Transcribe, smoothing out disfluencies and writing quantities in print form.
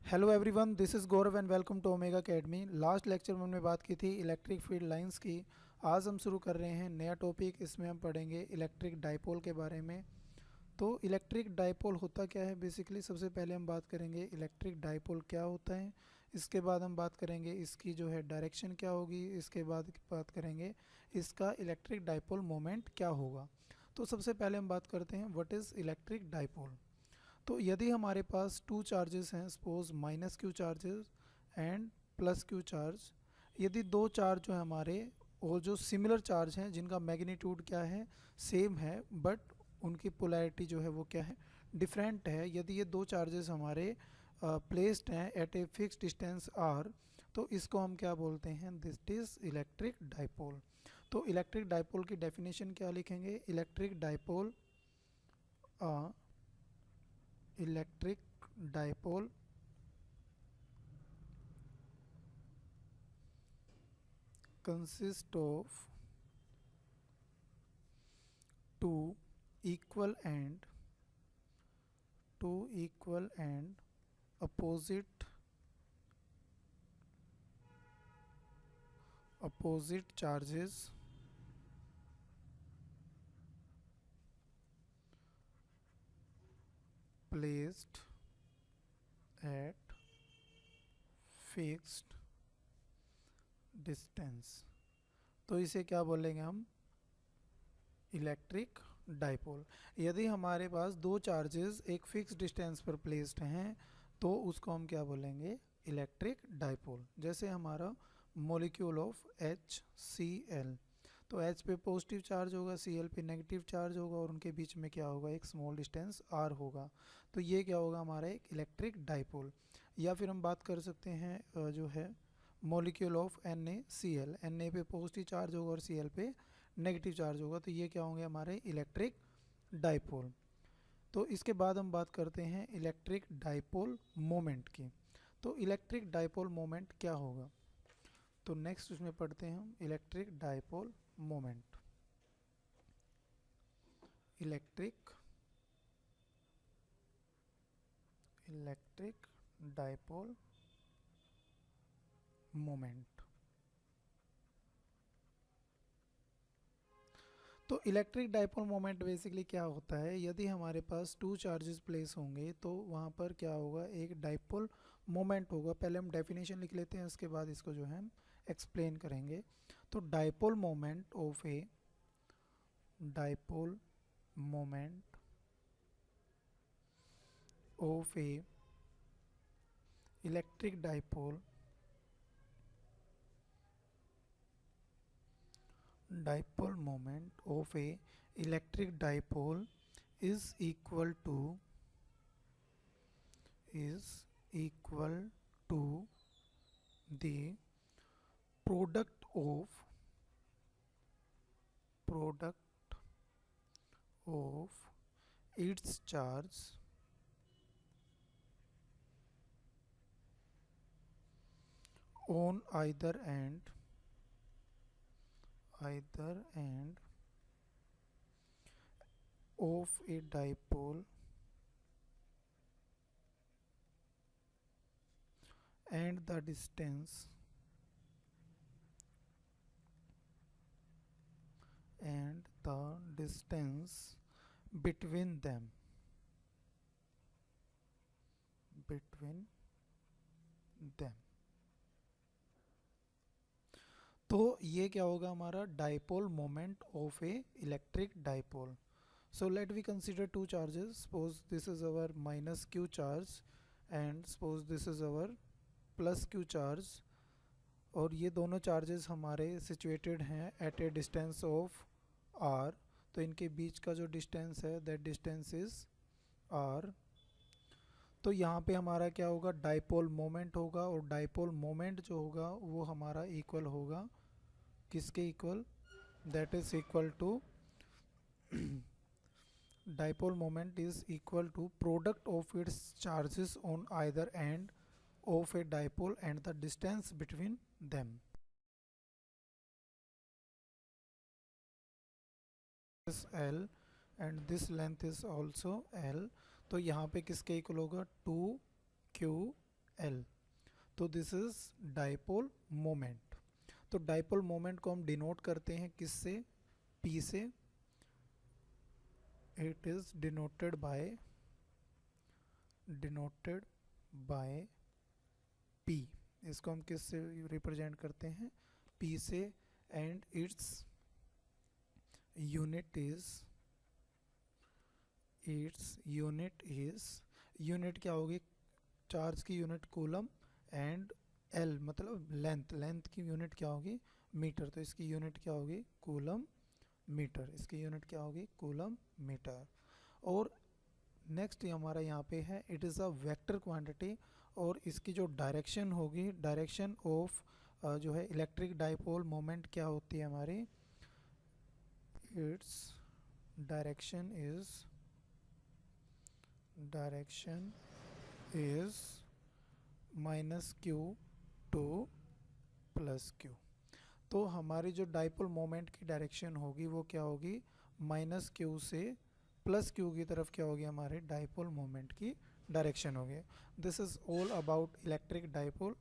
Hello everyone, this is Gaurav and welcome to Omega Academy. Last lecture में हमने बात की थी इलेक्ट्रिक फील्ड लाइंस की। आज हम शुरू कर रहे हैं नया टॉपिक। इसमें हम पढ़ेंगे इलेक्ट्रिक डाइपोल के बारे में। तो इलेक्ट्रिक डाइपोल होता क्या है बेसिकली, सबसे पहले हम बात करेंगे इलेक्ट्रिक डाइपोल क्या होता है। इसके बाद हम बात करेंगे इसकी जो है डायरेक्शन क्या होगी। इसके बाद बात करेंगे इसका इलेक्ट्रिक डाइपोल मोमेंट क्या होगा। तो सबसे पहले हम बात करते हैं व्हाट इज़ इलेक्ट्रिक डाइपोल। तो यदि हमारे पास टू चार्जेस हैं, suppose minus Q charges and plus Q charge. यदि दो चार्ज जो है हमारे वो जो सिमिलर चार्ज हैं, जिनका मैग्नीट्यूड क्या है, सेम है, बट उनकी पोलैरिटी जो है वो क्या है, डिफरेंट है। यदि ये दो चार्जेस हमारे प्लेस्ड हैं at a fix distance R, तो इसको हम क्या बोलते हैं, दिस इज इलेक्ट्रिक डाइपोल। तो इलेक्ट्रिक डाइपोल की डेफिनेशन क्या लिखेंगे, electric dipole electric dipole consist of two equal and opposite charges placed at fixed distance। तो इसे क्या बोलेंगे हम, इलेक्ट्रिक डाइपोल। यदि हमारे पास दो चार्जेस एक फिक्स डिस्टेंस पर प्लेस्ड हैं तो उसको हम क्या बोलेंगे, इलेक्ट्रिक डाइपोल। जैसे हमारा मॉलिक्यूल ऑफ HCl, तो H पे पॉजिटिव चार्ज होगा, Cl पे नेगेटिव चार्ज होगा और उनके बीच में क्या होगा, एक स्मॉल डिस्टेंस r होगा। तो ये क्या होगा, हमारा एक इलेक्ट्रिक डाइपोल। या फिर हम बात कर सकते हैं जो है मॉलिक्यूल ऑफ NaCl, Na पे पॉजिटिव चार्ज होगा और Cl पे नेगेटिव चार्ज होगा। तो ये क्या होंगे, हमारे इलेक्ट्रिक डाइपोल। तो इसके बाद हम बात करते हैं इलेक्ट्रिक डाइपोल मोमेंट की। तो इलेक्ट्रिक डाइपोल मोमेंट क्या होगा, तो नेक्स्ट उसमें पढ़ते हैं हम electric dipole moment. Electric dipole moment. तो इलेक्ट्रिक डाइपोल मोमेंट बेसिकली क्या होता है, यदि हमारे पास टू चार्जेस प्लेस होंगे तो वहाँ पर क्या होगा, एक डाइपोल मोमेंट होगा। पहले हम डेफिनेशन लिख लेते हैं, उसके बाद इसको जो है हम एक्सप्लेन करेंगे। तो dipole moment of a dipole moment of A electric dipole moment of a electric dipole is equal to the product of its charge on either end of a dipole and the distance between them तो ये क्या होगा, हमारा dipole moment of A electric dipole. So let we consider two charges. Suppose this is our minus q charge and suppose this is our plus q charge, और ये दोनों charges हमारे situated हैं at a distance of r। तो इनके बीच का जो distance है दैट डिस्टेंस इज r। तो यहाँ पे हमारा क्या होगा, डाइपोल मोमेंट होगा, और डाइपोल मोमेंट जो होगा वो हमारा इक्वल होगा किसके equal, that is equal to dipole moment is equal to product of its charges on either end of a dipole and the distance between them। This L and this length is also L। तो यहाँ पे किसके equal होगा, 2ql। L। तो this is dipole moment. तो dipole moment को हम denote करते हैं किससे? P से। It is denoted by P। इसको हम किससे रिप्रेजेंट करते हैं? P से। And its unit is unit क्या होगी? चार्ज की यूनिट कूलम, एंड L मतलब लेंथ की यूनिट क्या होगी? मीटर। तो इसकी यूनिट क्या होगी? Coulomb metre. इसकी यूनिट क्या होगी? Coulomb metre. और नेक्स्ट हमारा यहाँ पे है it is a vector quantity, और इसकी जो डायरेक्शन होगी, डायरेक्शन ऑफ जो है इलेक्ट्रिक डाइपोल मोमेंट क्या होती है हमारी? Its direction is minus Q two plus Q. तो हमारी जो डाइपोल मोमेंट की डायरेक्शन होगी वो क्या होगी? माइनस क्यू से प्लस क्यू की तरफ क्या होगी? हमारे डाइपोल मोमेंट की डायरेक्शन होगी। This is all about electric dipole.